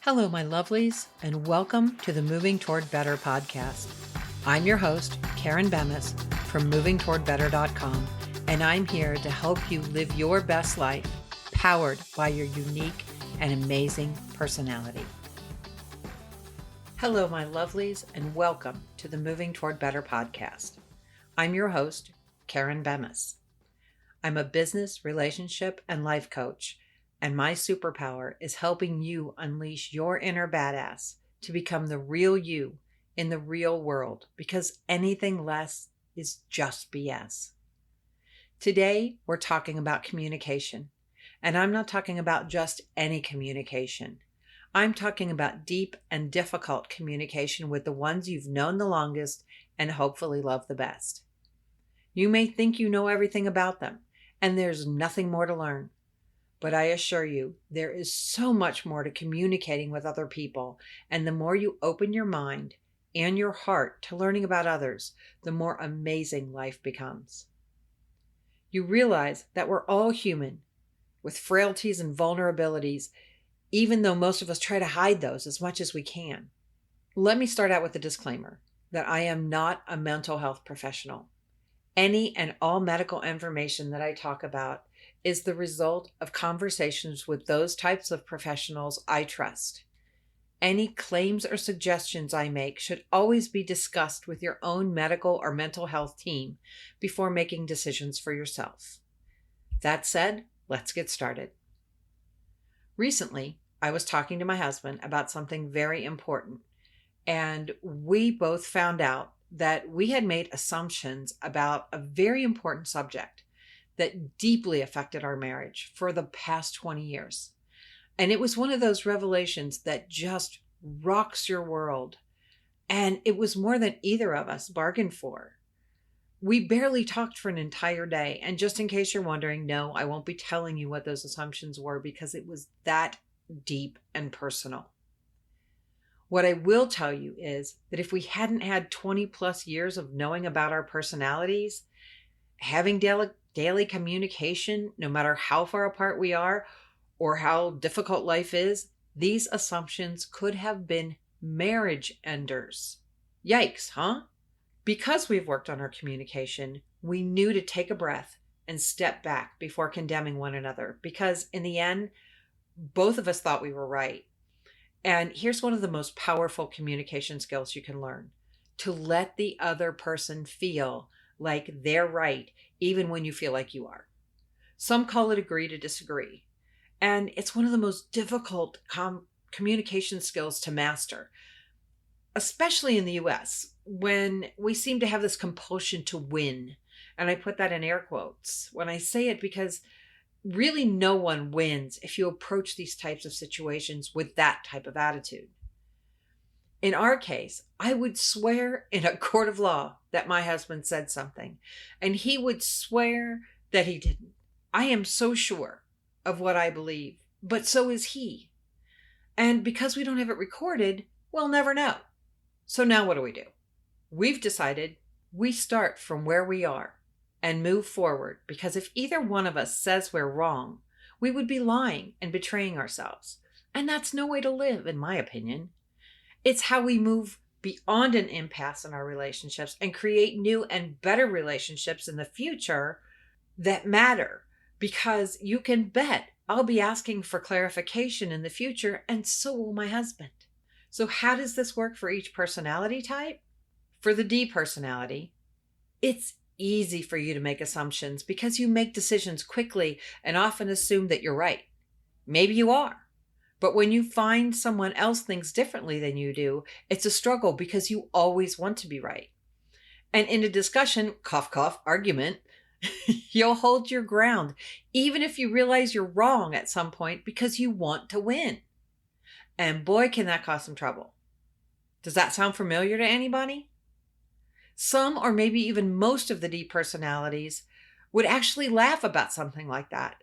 Hello, my lovelies, and welcome to the Moving Toward Better podcast. I'm your host, Karen Bemis from movingtowardbetter.com, and I'm here to help you live your best life powered by your unique and amazing personality. Hello, my lovelies, and welcome to the Moving Toward Better podcast. I'm your host, Karen Bemis. I'm a business, relationship, and life coach, and my superpower is helping you unleash your inner badass to become the real you in the real world, because anything less is just BS. Today, we're talking about communication, and I'm not talking about just any communication. I'm talking about deep and difficult communication with the ones you've known the longest and hopefully love the best. You may think you know everything about them, and there's nothing more to learn. But I assure you, there is so much more to communicating with other people, and the more you open your mind and your heart to learning about others, the more amazing life becomes. You realize that we're all human, with frailties and vulnerabilities, even though most of us try to hide those as much as we can. Let me start out with a disclaimer that I am not a mental health professional. Any and all medical information that I talk about is the result of conversations with those types of professionals I trust. Any claims or suggestions I make should always be discussed with your own medical or mental health team before making decisions for yourself. That said, let's get started. Recently, I was talking to my husband about something very important, and we both found out that we had made assumptions about a very important subject that deeply affected our marriage for the past 20 years. And it was one of those revelations that just rocks your world. And it was more than either of us bargained for. We barely talked for an entire day. And just in case you're wondering, no, I won't be telling you what those assumptions were because it was that deep and personal. What I will tell you is that if we hadn't had 20 plus years of knowing about our personalities, having daily communication, no matter how far apart we are or how difficult life is, these assumptions could have been marriage enders. Yikes, huh? Because we've worked on our communication, we knew to take a breath and step back before condemning one another, because in the end, both of us thought we were right. And here's one of the most powerful communication skills you can learn: to let the other person feel like they're right, even when you feel like you are. Some call it agree to disagree. And it's one of the most difficult communication skills to master, especially in the US, when we seem to have this compulsion to win. And I put that in air quotes when I say it, because really no one wins if you approach these types of situations with that type of attitude. In our case, I would swear in a court of law that my husband said something, and he would swear that he didn't. I am so sure of what I believe, but so is he. And because we don't have it recorded, we'll never know. So now what do? We've decided we start from where we are and move forward, because if either one of us says we're wrong, we would be lying and betraying ourselves. And that's no way to live, in my opinion. It's how we move beyond an impasse in our relationships and create new and better relationships in the future that matter, because you can bet I'll be asking for clarification in the future, and so will my husband. So how does this work for each personality type? For the D personality, it's easy for you to make assumptions because you make decisions quickly and often assume that you're right. Maybe you are. But when you find someone else thinks differently than you do, it's a struggle because you always want to be right. And in a discussion, cough, cough, argument, you'll hold your ground, even if you realize you're wrong at some point, because you want to win. And boy, can that cause some trouble. Does that sound familiar to anybody? Some, or maybe even most of the D personalities would actually laugh about something like that.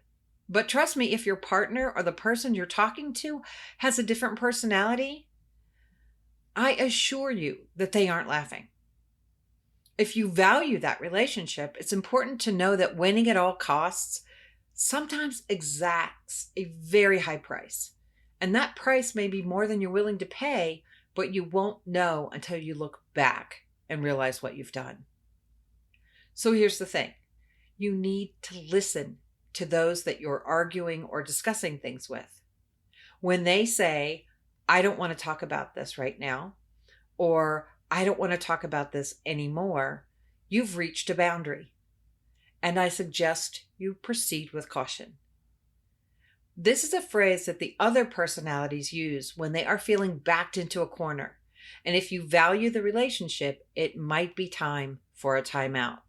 But trust me, if your partner or the person you're talking to has a different personality, I assure you that they aren't laughing. If you value that relationship, it's important to know that winning at all costs sometimes exacts a very high price. And that price may be more than you're willing to pay, but you won't know until you look back and realize what you've done. So here's the thing. You need to listen to those that you're arguing or discussing things with. When they say, I don't want to talk about this right now, or I don't want to talk about this anymore, you've reached a boundary. And I suggest you proceed with caution. This is a phrase that the other personalities use when they are feeling backed into a corner. And if you value the relationship, it might be time for a timeout.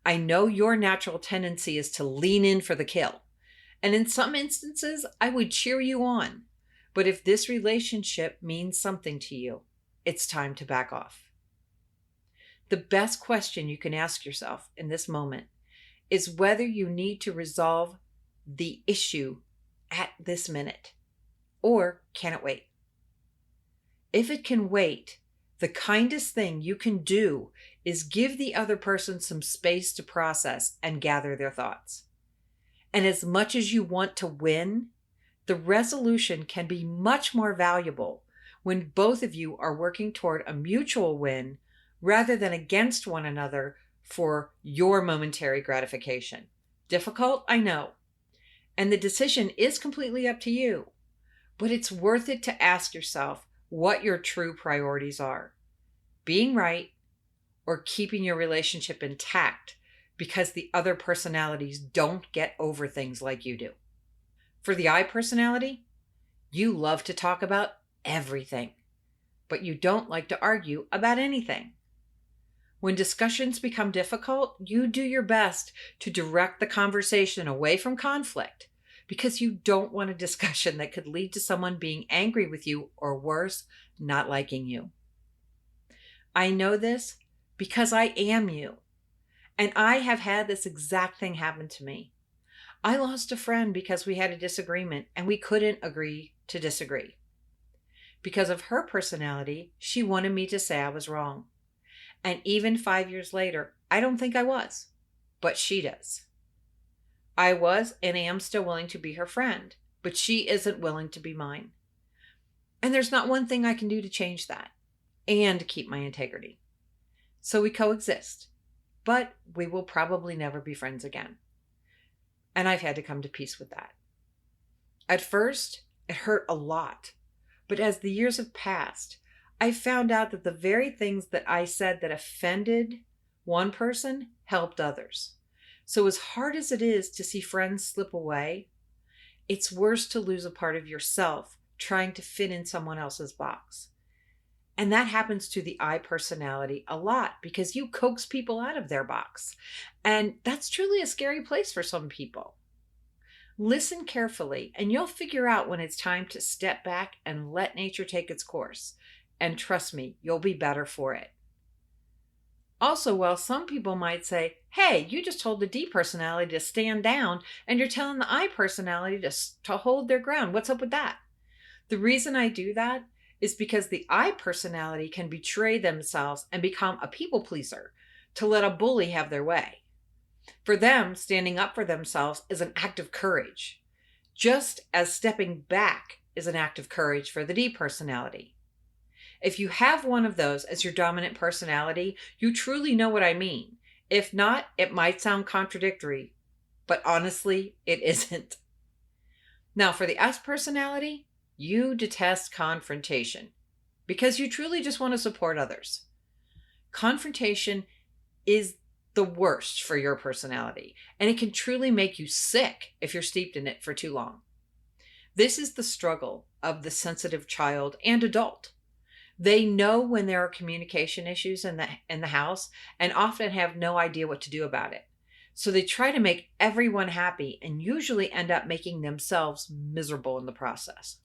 I know your natural tendency is to lean in for the kill. And in some instances, I would cheer you on. But if this relationship means something to you, it's time to back off. The best question you can ask yourself in this moment is whether you need to resolve the issue at this minute, or can it wait? If it can wait, the kindest thing you can do is give the other person some space to process and gather their thoughts. And as much as you want to win, the resolution can be much more valuable when both of you are working toward a mutual win rather than against one another for your momentary gratification. Difficult, I know. And the decision is completely up to you, but it's worth it to ask yourself what your true priorities are. Being right or keeping your relationship intact because the other personalities don't get over things like you do. For the I personality, you love to talk about everything, but you don't like to argue about anything. When discussions become difficult, you do your best to direct the conversation away from conflict because you don't want a discussion that could lead to someone being angry with you or worse, not liking you. I know this because I am you, and I have had this exact thing happen to me. I lost a friend because we had a disagreement and we couldn't agree to disagree. Because of her personality, she wanted me to say I was wrong. And even 5 years later, I don't think I was, but she does. I was and am still willing to be her friend, but she isn't willing to be mine. And there's not one thing I can do to change that and keep my integrity. So we coexist, but we will probably never be friends again. And I've had to come to peace with that. At first, it hurt a lot, but as the years have passed, I found out that the very things that I said that offended one person helped others. So as hard as it is to see friends slip away, it's worse to lose a part of yourself trying to fit in someone else's box. And that happens to the I personality a lot because you coax people out of their box. And that's truly a scary place for some people. Listen carefully and you'll figure out when it's time to step back and let nature take its course. And trust me, you'll be better for it. Also, while some people might say, hey, you just told the D personality to stand down and you're telling the I personality to hold their ground. What's up with that? The reason I do that is because the I personality can betray themselves and become a people pleaser to let a bully have their way. For them, standing up for themselves is an act of courage, just as stepping back is an act of courage for the D personality. If you have one of those as your dominant personality, you truly know what I mean. If not, it might sound contradictory, but honestly, it isn't. Now, for the S personality, you detest confrontation because you truly just want to support others. Confrontation is the worst for your personality, and it can truly make you sick if you're steeped in it for too long. This is the struggle of the sensitive child and adult. They know when there are communication issues in the house and often have no idea what to do about it. So they try to make everyone happy and usually end up making themselves miserable in the process.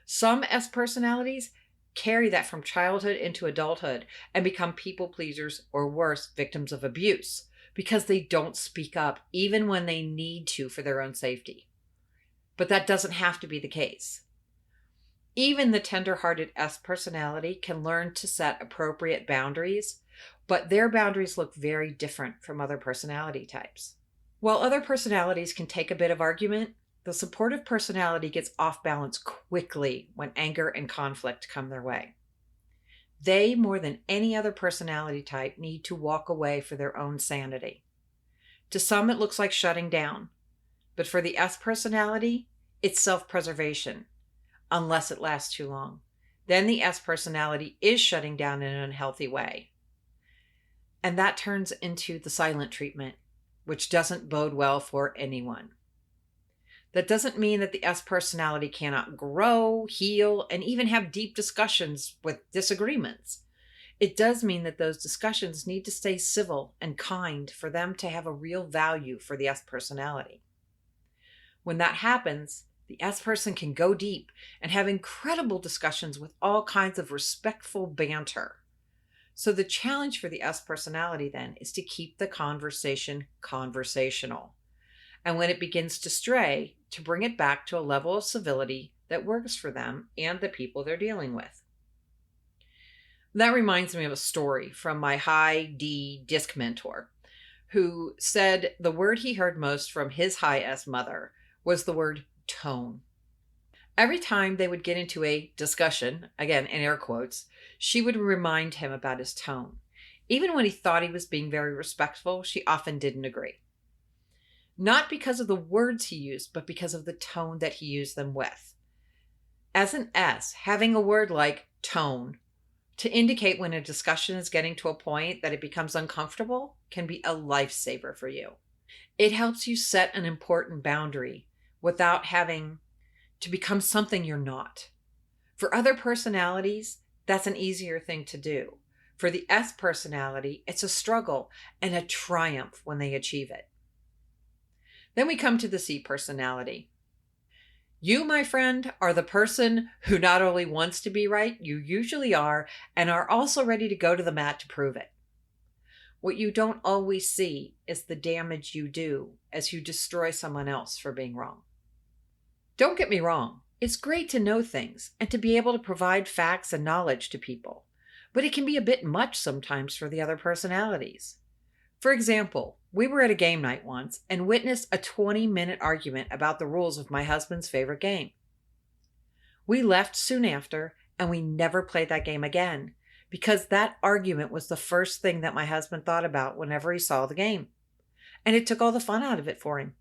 Some S personalities carry that from childhood into adulthood and become people pleasers or worse, victims of abuse because they don't speak up even when they need to for their own safety. But that doesn't have to be the case. Even the tender-hearted S personality can learn to set appropriate boundaries, but their boundaries look very different from other personality types. While other personalities can take a bit of argument, The supportive personality gets off balance quickly when anger and conflict come their way. They, more than any other personality type, need to walk away for their own sanity. To some, it looks like shutting down, but for the S personality, it's self-preservation, unless it lasts too long. Then the S personality is shutting down in an unhealthy way. And that turns into the silent treatment, which doesn't bode well for anyone. That doesn't mean that the S personality cannot grow, heal, and even have deep discussions with disagreements. It does mean that those discussions need to stay civil and kind for them to have a real value for the S personality. When that happens, the S person can go deep and have incredible discussions with all kinds of respectful banter. So the challenge for the S personality then is to keep the conversation conversational. And when it begins to stray, to bring it back to a level of civility that works for them and the people they're dealing with. That reminds me of a story from my high D disc mentor, who said the word he heard most from his high S mother was the word tone. Every time they would get into a discussion, again in air quotes, she would remind him about his tone. Even when he thought he was being very respectful, she often didn't agree. Not because of the words he used, but because of the tone that he used them with. As an S, having a word like tone to indicate when a discussion is getting to a point that it becomes uncomfortable can be a lifesaver for you. It helps you set an important boundary without having to become something you're not. For other personalities, that's an easier thing to do. For the S personality, it's a struggle and a triumph when they achieve it. Then we come to the C personality. You, my friend, are the person who not only wants to be right, you usually are, and are also ready to go to the mat to prove it. What you don't always see is the damage you do as you destroy someone else for being wrong. Don't get me wrong, it's great to know things and to be able to provide facts and knowledge to people, but it can be a bit much sometimes for the other personalities. For example, we were at a game night once and witnessed a 20-minute argument about the rules of my husband's favorite game. We left soon after, and we never played that game again, because that argument was the first thing that my husband thought about whenever he saw the game. And it took all the fun out of it for him.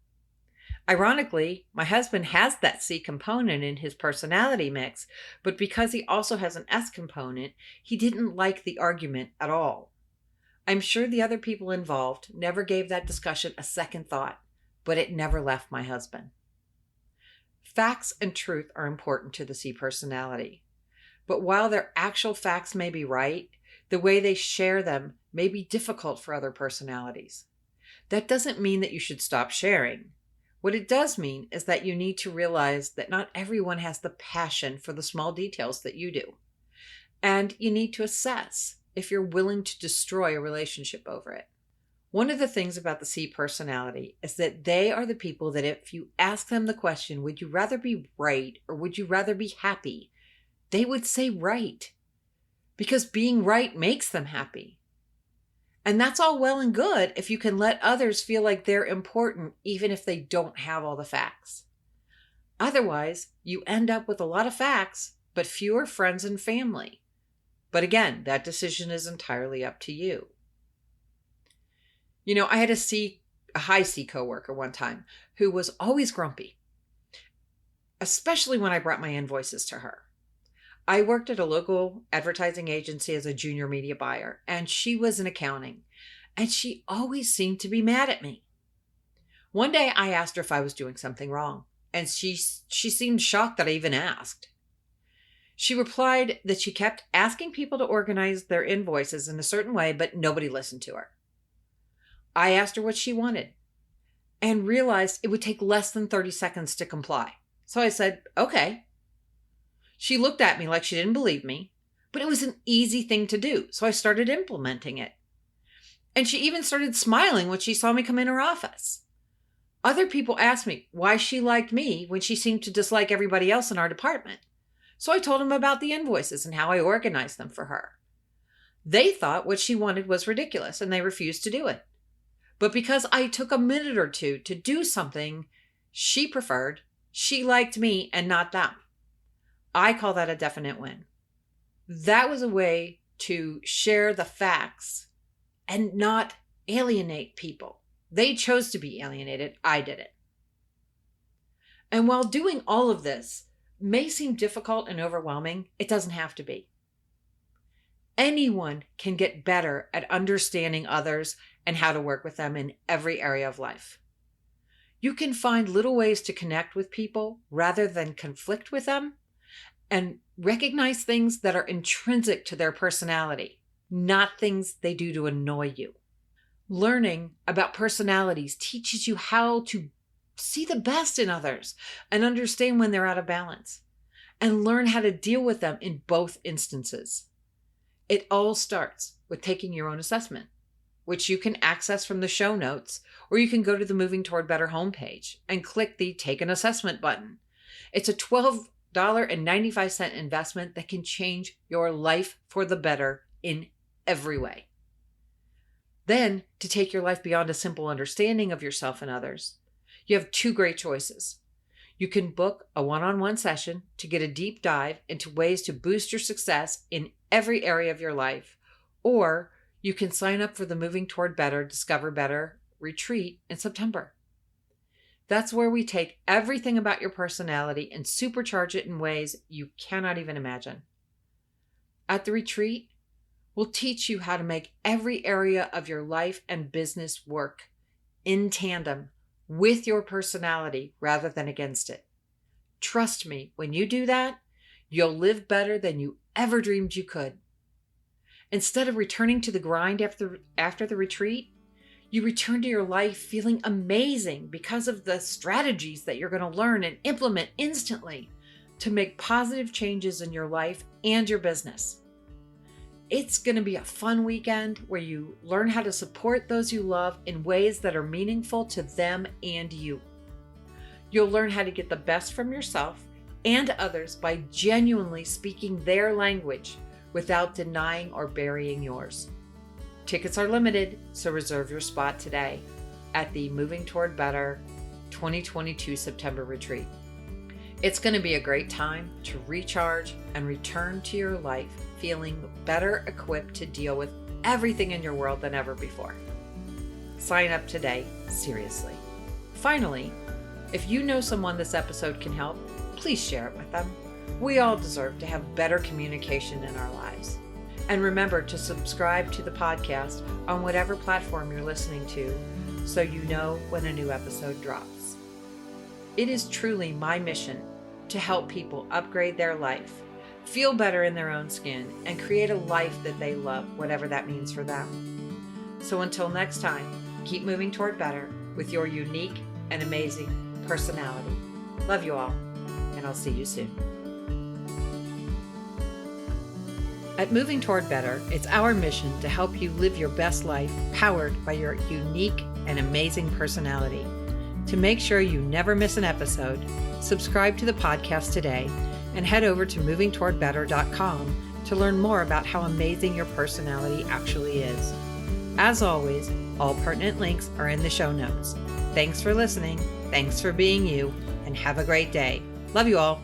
Ironically, my husband has that C component in his personality mix, but because he also has an S component, he didn't like the argument at all. I'm sure the other people involved never gave that discussion a second thought, but it never left my husband. Facts and truth are important to the C personality. But while their actual facts may be right, the way they share them may be difficult for other personalities. That doesn't mean that you should stop sharing. What it does mean is that you need to realize that not everyone has the passion for the small details that you do. And you need to assess if you're willing to destroy a relationship over it. One of the things about the C personality is that they are the people that if you ask them the question, would you rather be right or would you rather be happy? They would say right, because being right makes them happy. And that's all well and good if you can let others feel like they're important, even if they don't have all the facts. Otherwise, you end up with a lot of facts, but fewer friends and family. But again, that decision is entirely up to you. You know, I had a high C coworker one time who was always grumpy, especially when I brought my invoices to her. I worked at a local advertising agency as a junior media buyer, and she was in accounting, and she always seemed to be mad at me. One day I asked her if I was doing something wrong, and she seemed shocked that I even asked. She replied that she kept asking people to organize their invoices in a certain way, but nobody listened to her. I asked her what she wanted and realized it would take less than 30 seconds to comply. So I said, okay. She looked at me like she didn't believe me, but it was an easy thing to do. So I started implementing it. And she even started smiling when she saw me come in her office. Other people asked me why she liked me when she seemed to dislike everybody else in our department. So I told them about the invoices and how I organized them for her. They thought what she wanted was ridiculous and they refused to do it. But because I took a minute or two to do something she preferred, She liked me and not them. I call that a definite win. That was a way to share the facts and not alienate people. They chose to be alienated. I did it. And while doing all of this may seem difficult and overwhelming, it doesn't have to be. Anyone can get better at understanding others and how to work with them in every area of life. You can find little ways to connect with people rather than conflict with them, and recognize things that are intrinsic to their personality, not things they do to annoy you. Learning about personalities teaches you how to see the best in others and understand when they're out of balance, and learn how to deal with them in both instances. It all starts with taking your own assessment, which you can access from the show notes, or you can go to the Moving Toward Better homepage and click the Take an Assessment button. It's a $12.95 investment that can change your life for the better in every way. Then, to take your life beyond a simple understanding of yourself and others, you have two great choices. You can book a one-on-one session to get a deep dive into ways to boost your success in every area of your life, or you can sign up for the Moving Toward Better, Discover Better retreat in September. That's where we take everything about your personality and supercharge it in ways you cannot even imagine. At the retreat, we'll teach you how to make every area of your life and business work in tandem with your personality rather than against it. Trust me, when you do that, you'll live better than you ever dreamed you could. Instead of returning to the grind after the retreat, you return to your life feeling amazing because of the strategies that you're going to learn and implement instantly to make positive changes in your life and your business. It's going to be a fun weekend where you learn how to support those you love in ways that are meaningful to them and you. You'll learn how to get the best from yourself and others by genuinely speaking their language without denying or burying yours. Tickets are limited, so reserve your spot today at the Moving Toward Better 2022 September retreat. It's going to be a great time to recharge and return to your life feeling better equipped to deal with everything in your world than ever before. Sign up today, seriously. Finally, if you know someone this episode can help, please share it with them. We all deserve to have better communication in our lives. And remember to subscribe to the podcast on whatever platform you're listening to so you know when a new episode drops. It is truly my mission to help people upgrade their life, feel better in their own skin, and create a life that they love, whatever that means for them. So until next time, keep moving toward better with your unique and amazing personality. Love you all, and I'll see you soon. At Moving Toward Better, it's our mission to help you live your best life powered by your unique and amazing personality. To make sure you never miss an episode, subscribe to the podcast today and head over to movingtowardbetter.com to learn more about how amazing your personality actually is. As always, all pertinent links are in the show notes. Thanks for listening, thanks for being you, and have a great day. Love you all.